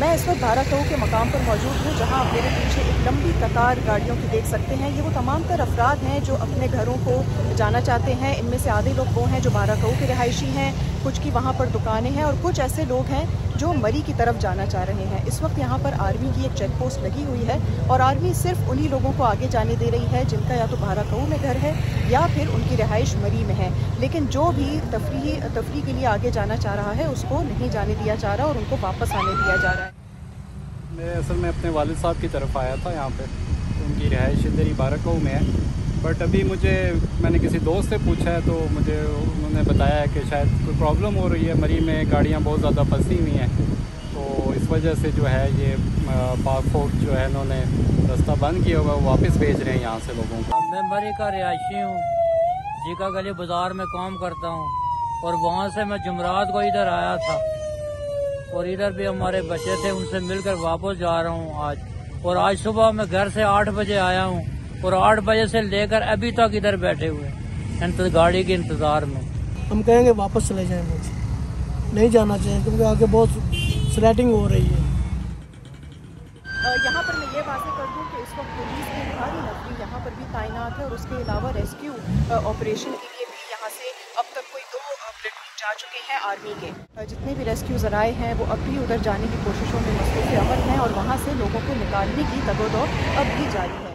मैं इस वक्त बाराकऊ के मकाम पर मौजूद हूँ, जहाँ आप मेरे पीछे एक लंबी कतार गाड़ियों की देख सकते हैं। ये वो तमाम तर अफराद हैं जो अपने घरों को जाना चाहते हैं। इनमें से आधे लोग वो हैं जो बाराकऊ के रिहायशी हैं, कुछ की वहाँ पर दुकानें हैं और कुछ ऐसे लोग हैं जो मरी की तरफ जाना चाह रहे हैं। इस वक्त यहाँ पर आर्मी की एक चेक पोस्ट लगी हुई है और आर्मी सिर्फ उन्हीं लोगों को आगे जाने दे रही है जिनका या तो बाराकऊ में घर है या फिर उनकी रिहाइश मरी में है। लेकिन जो भी तफरी के लिए आगे जाना चाह रहा है उसको नहीं जाने दिया जा रहा और उनको वापस आने दिया जा रहा है। मैं असल में अपने वालिद साहब की तरफ आया था यहाँ पे, तो उनकी रिहाइश इधर ही बाराकऊ में है। बट अभी मैंने किसी दोस्त से पूछा है तो मुझे उन्होंने बताया है कि शायद कोई प्रॉब्लम हो रही है, मरी में गाड़ियाँ बहुत ज़्यादा फंसी हुई हैं, तो इस वजह से जो है ये पाक फौज जो है इन्होंने रास्ता बंद किया हुआ, वो वापस भेज रहे हैं यहाँ से लोगों को। मैं मरी का रिहायशी हूँ, जीका गली बाज़ार में काम करता हूँ और वहाँ से मैं जुमरात को इधर आया था और इधर भी हमारे बच्चे थे, उनसे मिलकर वापस जा रहा हूँ आज। और आज सुबह मैं घर से 8 बजे आया हूँ और 8 बजे से लेकर अभी तक इधर बैठे हुए गाड़ी के इंतजार में। हम कहेंगे वापस चले जाएं, नहीं जाना चाहिए क्योंकि आगे बहुत स्लैटिंग हो रही है। यहाँ पर मैं ये बातें कर दूँ कि इस वक्त पुलिस की भारी नफरी यहाँ पर भी तैनात है और उसके अलावा रेस्क्यू ऑपरेशन के लिए भी यहाँ से अब तक कोई 2 प्लेटून जा चुके हैं आर्मी के। जितने भी रेस्क्यू ज़राए हैं वो अब भी उधर जाने की कोशिशों में मसरूफ़ अमल हैं और वहाँ से लोगों को निकालने की तगोदौड़ अब भी जारी है।